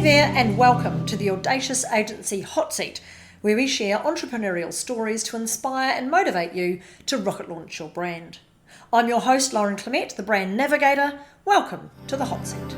Hey there, and welcome to the Audacious Agency Hot Seat, where we share entrepreneurial stories to inspire and motivate you to rocket launch your brand. I'm your host, Lauren Clement, the brand navigator. Welcome to the Hot Seat.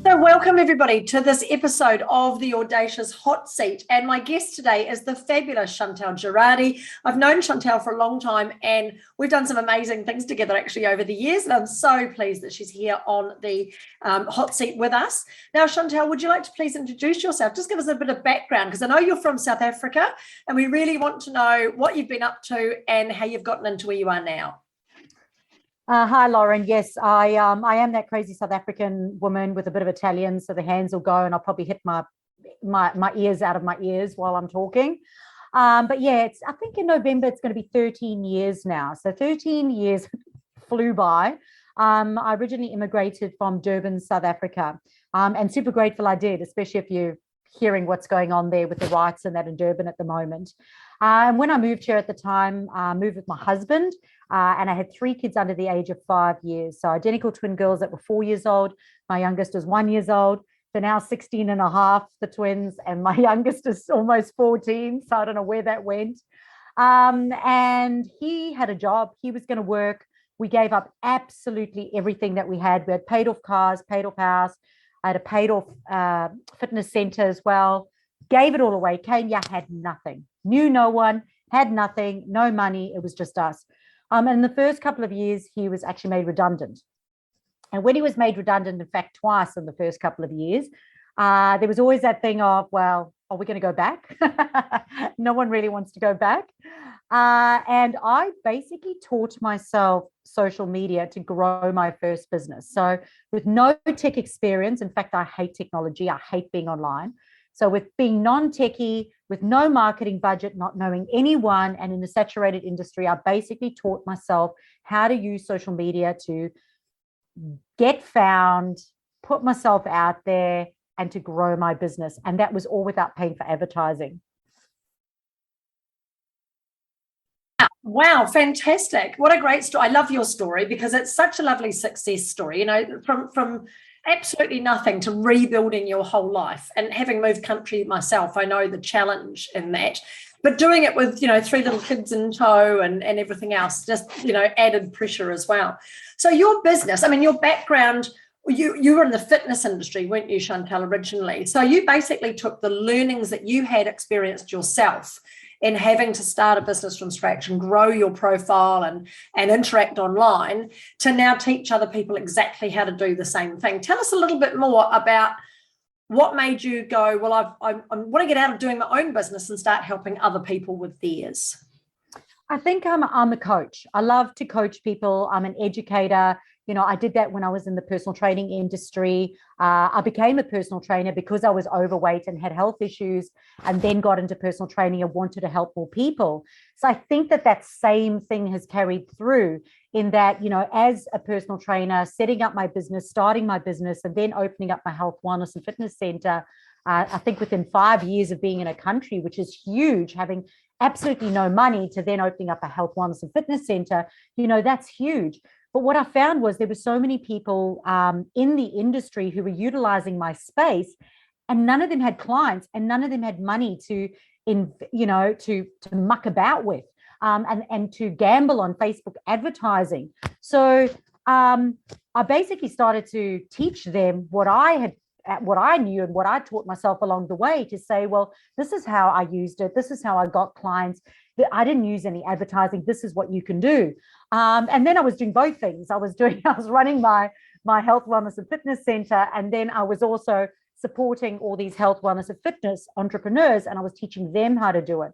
So welcome everybody to this episode of the Audacious Hot Seat, and my guest today is the fabulous Chantal Gerardy. I've known Chantal for a long time and we've done some amazing things together actually over the years, and I'm so pleased that she's here on the hot seat with us. Now, Chantal, would you like to please introduce yourself? Just give us a bit of background, because I know you're from South Africa and we really want to know what you've been up to and how you've gotten into where you are now. Hi, Lauren. Yes, I am that crazy South African woman with a bit of Italian, so the hands will go and I'll probably hit my ears out of my ears while I'm talking. But yeah, I think in November it's going to be 13 years now. So 13 years flew by. I originally immigrated from Durban, South Africa, and super grateful I did, especially if you're hearing what's going on there with the riots and that in Durban at the moment. And when I moved here at the time, I moved with my husband, and I had 3 kids under the age of 5 years. So identical twin girls that were 4 years old. My youngest is 1 year old. They're now 16 and a half, the twins, and my youngest is almost 14. So I don't know where that went. And he had a job. He was going to work. We gave up absolutely everything that we had. We had paid off cars, paid off house. I had a paid off fitness center as well. Gave it all away. Came here, had nothing. Knew no one, had nothing, no money. It was just us. And in the first couple of years, he was actually made redundant. And when he was made redundant, in fact, twice in the first couple of years, there was always that thing of, well, are we going to go back? No one really wants to go back. And I basically taught myself social media to grow my first business. So with no tech experience, in fact, I hate technology. I hate being online. So with being non-techie, with no marketing budget, not knowing anyone, and in a saturated industry, I basically taught myself how to use social media to get found, put myself out there, and to grow my business. And that was all without paying for advertising. Wow, fantastic. What a great story. I love your story because it's such a lovely success story, you know, from absolutely nothing to rebuilding your whole life. And having moved country myself, I know the challenge in that. But doing it with, 3 little kids in tow and everything else, just, added pressure as well. So your business, I mean, your background, you were in the fitness industry, weren't you, Chantal, originally? So you basically took the learnings that you had experienced yourself in having to start a business from scratch and grow your profile and interact online to now teach other people exactly how to do the same thing. Tell us a little bit more about what made you go, well, I want to get out of doing my own business and start helping other people with theirs. I think I'm a coach. I love to coach people. I'm an educator. I did that when I was in the personal training industry. I became a personal trainer because I was overweight and had health issues, and then got into personal training and wanted to help more people. So I think that same thing has carried through in that, as a personal trainer, setting up my business, starting my business, and then opening up my health, wellness, and fitness center. I think within 5 years of being in a country, which is huge, having absolutely no money, to then opening up a health, wellness, and fitness center, that's huge. But what I found was there were so many people in the industry who were utilizing my space, and none of them had clients and none of them had money to muck about with and to gamble on Facebook advertising. So I basically started to teach them what I knew and what I taught myself along the way, to say, well, this is how I used it. This is how I got clients. I didn't use any advertising. This is what you can do. And then I was doing both things. I was running my health, wellness, and fitness center. And then I was also supporting all these health, wellness, and fitness entrepreneurs, and I was teaching them how to do it.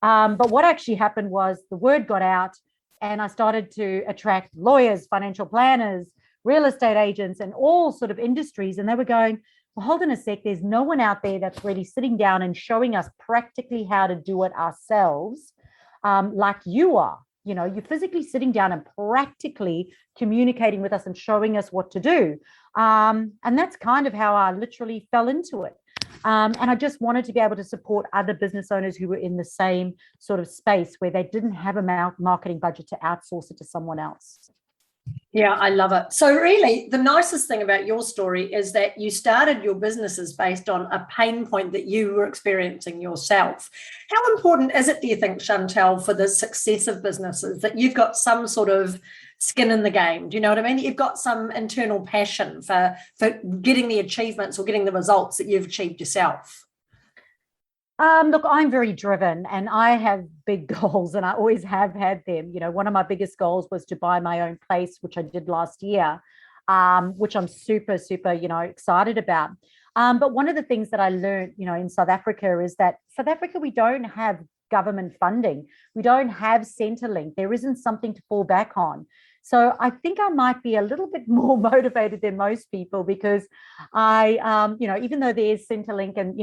But what actually happened was the word got out, and I started to attract lawyers, financial planners, real estate agents, and all sort of industries. And they were going, well, hold on a sec, there's no one out there that's really sitting down and showing us practically how to do it ourselves, like you are. You're physically sitting down and practically communicating with us and showing us what to do. And that's kind of how I literally fell into it. And I just wanted to be able to support other business owners who were in the same sort of space where they didn't have a marketing budget to outsource it to someone else. Yeah, I love it. So really, the nicest thing about your story is that you started your businesses based on a pain point that you were experiencing yourself. How important is it, do you think, Chantal, for the success of businesses that you've got some sort of skin in the game? Do you know what I mean? You've got some internal passion for getting the achievements or getting the results that you've achieved yourself. Look, I'm very driven and I have big goals and I always have had them. You know, one of my biggest goals was to buy my own place, which I did last year, which I'm super, super, excited about. But one of the things that I learned, in South Africa is that South Africa, we don't have government funding. We don't have Centrelink. There isn't something to fall back on. So I think I might be a little bit more motivated than most people because even though there's Centrelink and,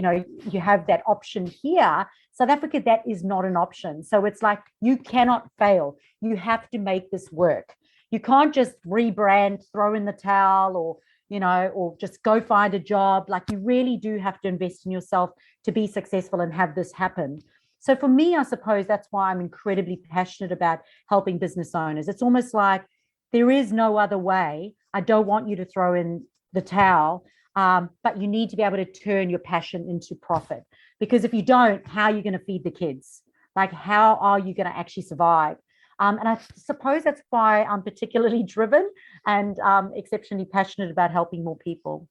you have that option here, South Africa, that is not an option. So it's like, you cannot fail. You have to make this work. You can't just rebrand, throw in the towel or just go find a job. Like, you really do have to invest in yourself to be successful and have this happen. So for me, I suppose that's why I'm incredibly passionate about helping business owners. It's almost like there is no other way. I don't want you to throw in the towel, but you need to be able to turn your passion into profit. Because if you don't, how are you going to feed the kids? Like, how are you going to actually survive? And I suppose that's why I'm particularly driven and exceptionally passionate about helping more people.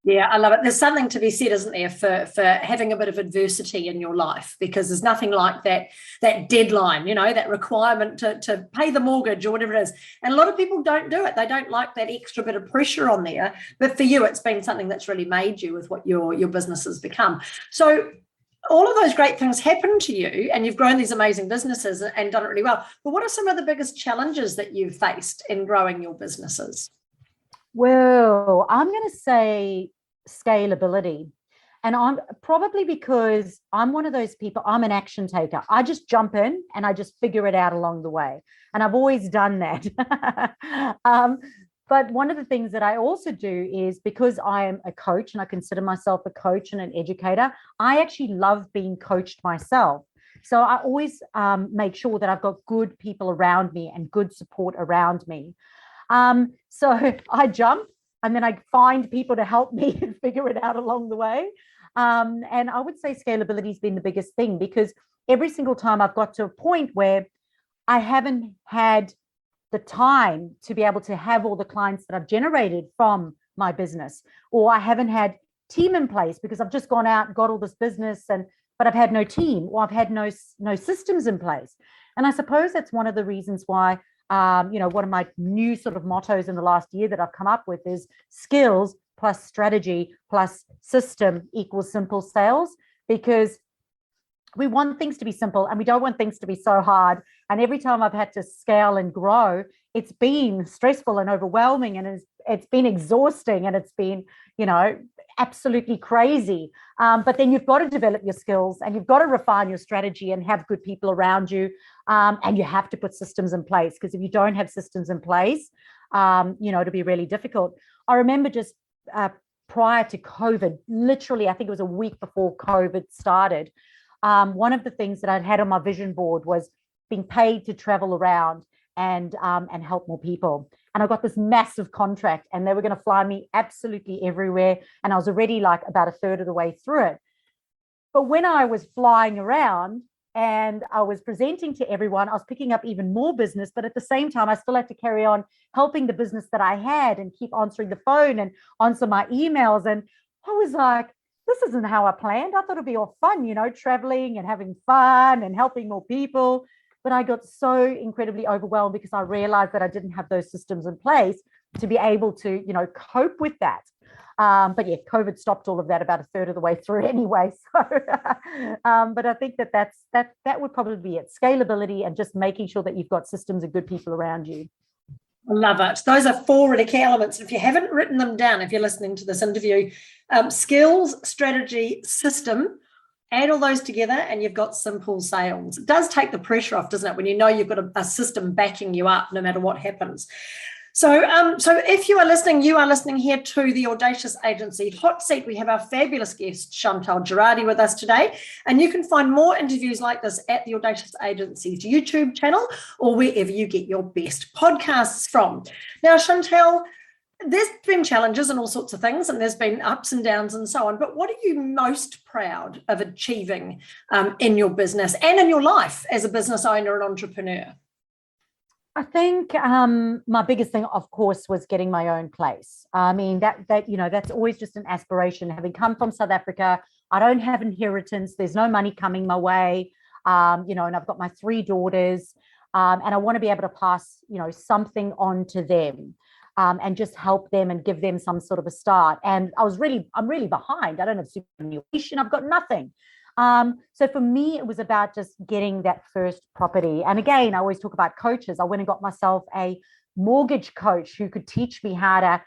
Yeah, I love it. There's something to be said, isn't there, for having a bit of adversity in your life, because there's nothing like that deadline, that requirement to pay the mortgage or whatever it is. And a lot of people don't do it. They don't like that extra bit of pressure on there. But for you, it's been something that's really made you with what your business has become. So all of those great things happen to you and you've grown these amazing businesses and done it really well. But what are some of the biggest challenges that you've faced in growing your businesses? Well, I'm going to say scalability. And I'm probably because I'm one of those people, I'm an action taker. I just jump in and I just figure it out along the way. And I've always done that. But one of the things that I also do is, because I am a coach and I consider myself a coach and an educator, I actually love being coached myself. So I always make sure that I've got good people around me and good support around me. So I jump and then I find people to help me figure it out along the way. And I would say scalability has been the biggest thing, because every single time I've got to a point where I haven't had the time to be able to have all the clients that I've generated from my business, or I haven't had team in place because I've just gone out and got all this business but I've had no team, or I've had no systems in place. And I suppose that's one of the reasons why one of my new sort of mottos in the last year that I've come up with is skills plus strategy plus system equals simple sales, because we want things to be simple and we don't want things to be so hard. And every time I've had to scale and grow, it's been stressful and overwhelming, and it's been exhausting, and it's been, absolutely crazy. But then you've got to develop your skills and you've got to refine your strategy and have good people around you. And you have to put systems in place, because if you don't have systems in place, it'll be really difficult. I remember just prior to COVID, literally, I think it was a week before COVID started, one of the things that I'd had on my vision board was being paid to travel around and help more people. And I got this massive contract and they were going to fly me absolutely everywhere. And I was already like about a third of the way through it. But when I was flying around and I was presenting to everyone, I was picking up even more business. But at the same time, I still had to carry on helping the business that I had and keep answering the phone and answer my emails. And I was like, this isn't how I planned. I thought it'd be all fun, traveling and having fun and helping more people. But I got so incredibly overwhelmed because I realized that I didn't have those systems in place to be able to, cope with that. But yeah, COVID stopped all of that about a third of the way through anyway. So, but I think that would probably be it. Scalability and just making sure that you've got systems and good people around you. I love it. Those are 4 really key elements. If you haven't written them down, if you're listening to this interview, skills, strategy, system, add all those together and you've got simple sales. It does take the pressure off, doesn't it, when you know you've got a system backing you up no matter what happens. So if you are listening here to the Audacious Agency Hot Seat. We have our fabulous guest, Chantal Gerardy, with us today. And you can find more interviews like this at the Audacious Agency's YouTube channel or wherever you get your best podcasts from. Now, Chantal, there's been challenges and all sorts of things, and there's been ups and downs and so on. But what are you most proud of achieving in your business and in your life as a business owner and entrepreneur? I think my biggest thing, of course, was getting my own place. I mean, that's always just an aspiration. Having come from South Africa, I don't have inheritance. There's no money coming my way, and I've got my 3 daughters, and I want to be able to pass, something on to them, and just help them and give them some sort of a start. And I'm really behind. I don't have superannuation. I've got nothing. So for me, it was about just getting that first property. And again, I always talk about coaches. I went and got myself a mortgage coach who could teach me how to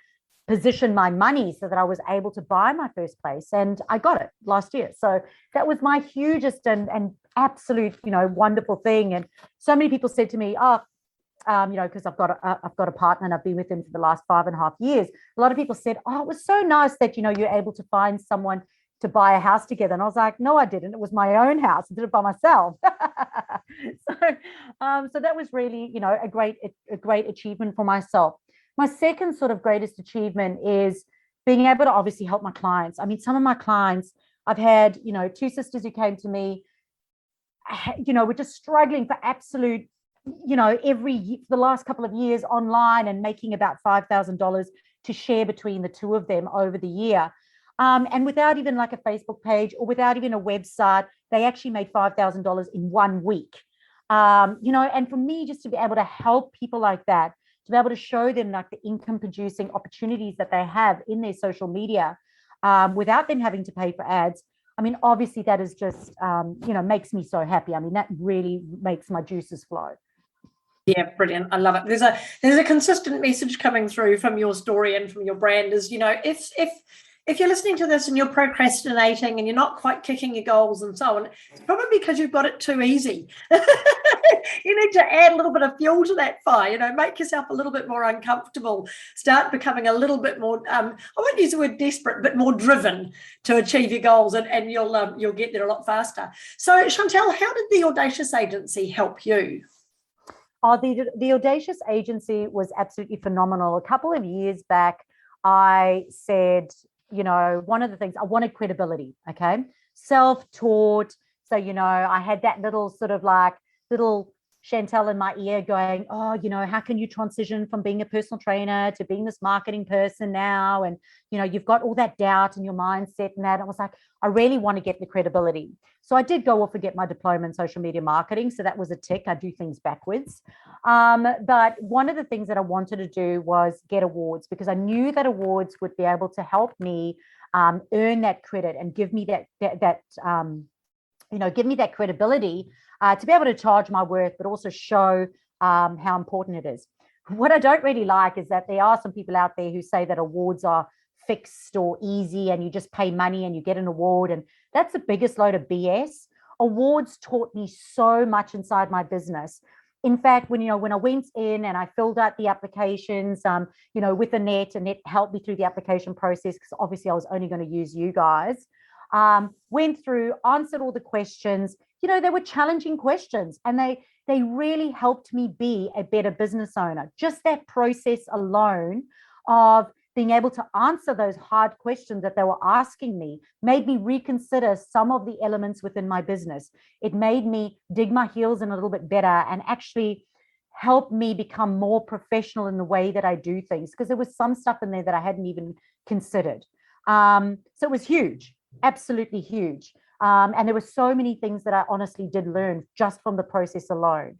position my money so that I was able to buy my first place. And I got it last year. So that was my hugest and absolute, wonderful thing. And so many people said to me, because I've got a partner and I've been with him for the last 5.5 years. A lot of people said, "Oh, it was so nice that, you're able to find someone to buy a house together." And I was like, no, I didn't. It was my own house. I did it by myself. So that was really, a great achievement for myself. My second sort of greatest achievement is being able to obviously help my clients. I mean, some of my clients, I've had, 2 sisters who came to me, were just struggling for absolute, for the last couple of years online and making about $5,000 to share between the 2 of them over the year. And without even like a Facebook page or without even a website, they actually made $5,000 in 1 week. And for me, just to be able to help people like that, to be able to show them like the income producing opportunities that they have in their social media, without them having to pay for ads. I mean, obviously that is just, makes me so happy. I mean, that really makes my juices flow. Yeah, brilliant. I love it. There's a consistent message coming through from your story and from your brand is, if you're listening to this and you're procrastinating and you're not quite kicking your goals and so on, it's probably because you've got it too easy. You need to add a little bit of fuel to that fire, make yourself a little bit more uncomfortable, start becoming a little bit more, I won't use the word desperate, but more driven to achieve your goals, and you'll get there a lot faster. So Chantal, how did the Audacious Agency help you? Oh, the Audacious Agency was absolutely phenomenal. A couple of years back, I said, one of the things, I wanted credibility, okay? Self-taught. So, I had that little sort of like little Chantal in my ear going, oh, how can you transition from being a personal trainer to being this marketing person now? And, you've got all that doubt in your mindset and that. I was like, I really want to get the credibility. So I did go off and get my diploma in social media marketing. So that was a tick. I do things backwards. But one of the things that I wanted to do was get awards, because I knew that awards would be able to help me earn that credit and give me give me that credibility to be able to charge my worth, but also show how important it is. What I don't really like is that there are some people out there who say that awards are fixed or easy and you just pay money and you get an award. And that's the biggest load of BS. Awards taught me so much inside my business. In fact, when I went in and I filled out the applications, with Annette helped me through the application process, because obviously I was only going to use you guys. Went through, answered all the questions. They were challenging questions, and they really helped me be a better business owner. Just that process alone of being able to answer those hard questions that they were asking me made me reconsider some of the elements within my business. It made me dig my heels in a little bit better and actually help me become more professional in the way that I do things, because there was some stuff in there that I hadn't even considered. So it was huge, absolutely huge. And there were so many things that I honestly did learn just from the process alone.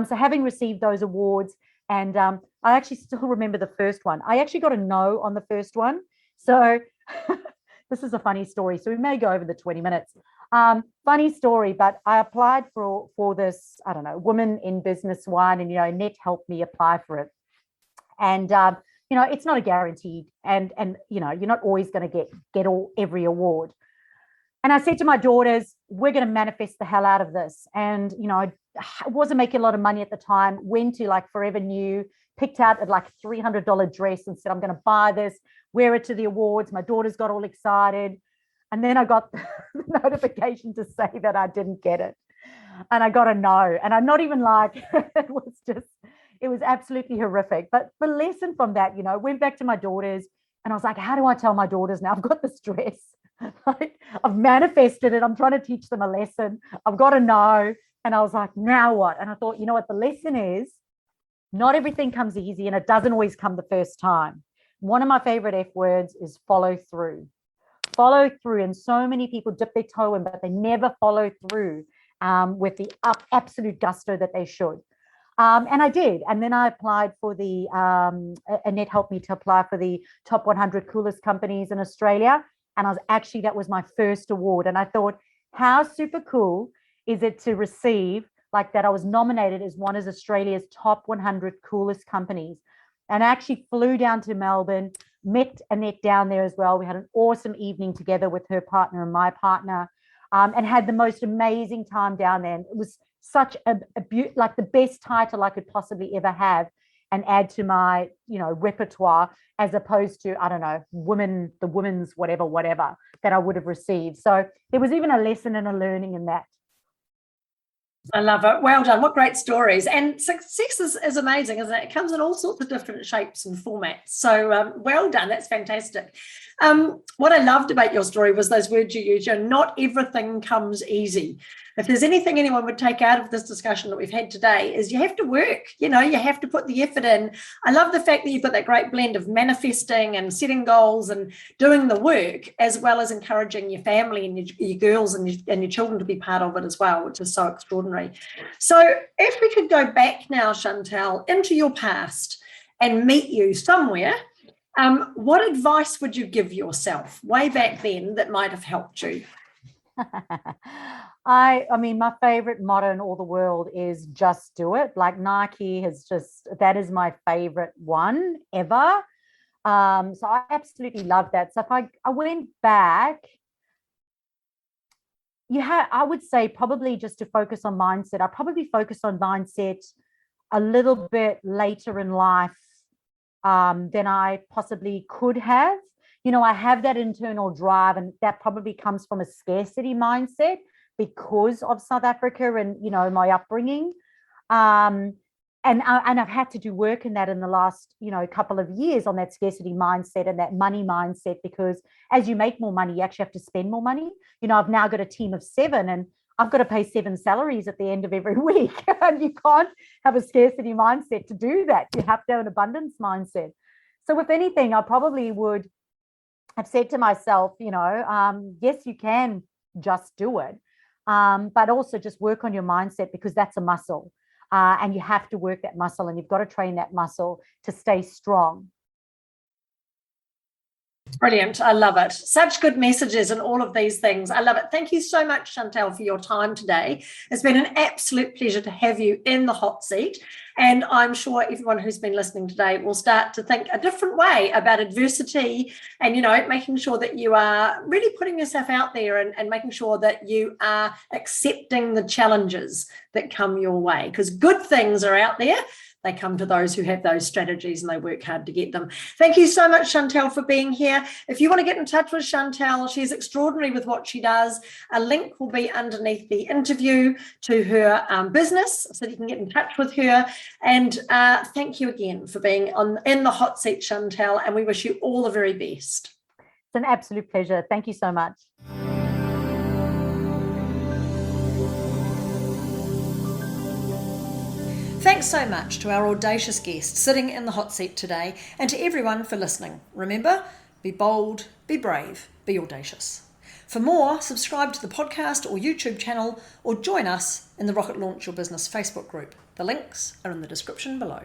So having received those awards, and I actually still remember the first one. I actually got a no on the first one. So this is a funny story. So we may go over the 20 minutes. Funny story, but I applied for this, I don't know, Women in Business one, and, Annette helped me apply for it. And, it's not a guarantee, and you're not always going to get every award. And I said to my daughters, we're going to manifest the hell out of this. And, I wasn't making a lot of money at the time, went to like Forever New, picked out a like $300 dress and said, I'm going to buy this, wear it to the awards. My daughters got all excited. And then I got the notification to say that I didn't get it. And I got a no. And I'm not even like, it was absolutely horrific. But the lesson from that, went back to my daughters and I was like, how do I tell my daughters now? I've got this dress. Like, I've manifested it. I'm trying to teach them a lesson. I've got a no. And I was like, now what? And I thought, you know what? The lesson is not everything comes easy and it doesn't always come the first time. One of my favorite F words is follow through. Follow through. And so many people dip their toe in, but they never follow through with the absolute gusto that they should. And I did. And then I applied for the, Annette helped me to apply for the top 100 coolest companies in Australia. And that was my first award. And I thought, how super cool is it to receive like that? I was nominated as one of Australia's top 100 coolest companies. And I actually flew down to Melbourne, met Annette down there as well. We had an awesome evening together with her partner and my partner, and had the most amazing time down there. And it was such like the best title I could possibly ever have and add to my, repertoire, as opposed to, I don't know, the women's whatever that I would have received. So there was even a lesson and a learning in that. I love it. Well done. What great stories. And success is amazing, isn't it? It comes in all sorts of different shapes and formats. So well done. That's fantastic. What I loved about your story was those words you used. Not everything comes easy. If there's anything anyone would take out of this discussion that we've had today, is you have to work. You have to put the effort in. I love the fact that you've got that great blend of manifesting and setting goals and doing the work, as well as encouraging your family and your girls and your children to be part of it as well, which is so extraordinary. So if we could go back now, Chantal, into your past and meet you somewhere, what advice would you give yourself way back then that might have helped you? I mean, my favorite motto in all the world is just do it. Like Nike that is my favorite one ever. So I absolutely love that. So if I went back, I would say probably just to focus on mindset. I probably focused on mindset a little bit later in life than I possibly could have. I have that internal drive, and that probably comes from a scarcity mindset because of South Africa and, my upbringing. And I've had to do work in that in the last, couple of years on that scarcity mindset and that money mindset, because as you make more money, you actually have to spend more money. I've now got a team of 7 and I've got to pay 7 salaries at the end of every week. And you can't have a scarcity mindset to do that. You have to have an abundance mindset. So if anything, I probably would have said to myself, yes, you can just do it. But also just work on your mindset, because that's a muscle. And you have to work that muscle, and you've got to train that muscle to stay strong. Brilliant. I love it. Such good messages and all of these things. I love it. Thank you so much, Chantal, for your time today. It's been an absolute pleasure to have you in the hot seat. And I'm sure everyone who's been listening today will start to think a different way about adversity and, making sure that you are really putting yourself out there and making sure that you are accepting the challenges that come your way, because good things are out there. They come to those who have those strategies and they work hard to get them. Thank you so much, Chantal, for being here. If you want to get in touch with Chantal, she's extraordinary with what she does. A link will be underneath the interview to her business, so you can get in touch with her. And thank you again for being in the hot seat, Chantal, and we wish you all the very best. It's an absolute pleasure. Thank you so much. Thanks so much to our audacious guest sitting in the hot seat today, and to everyone for listening. Remember, be bold, be brave, be audacious. For more, subscribe to the podcast or YouTube channel, or join us in the Rocket Launch Your Business Facebook group. The links are in the description below.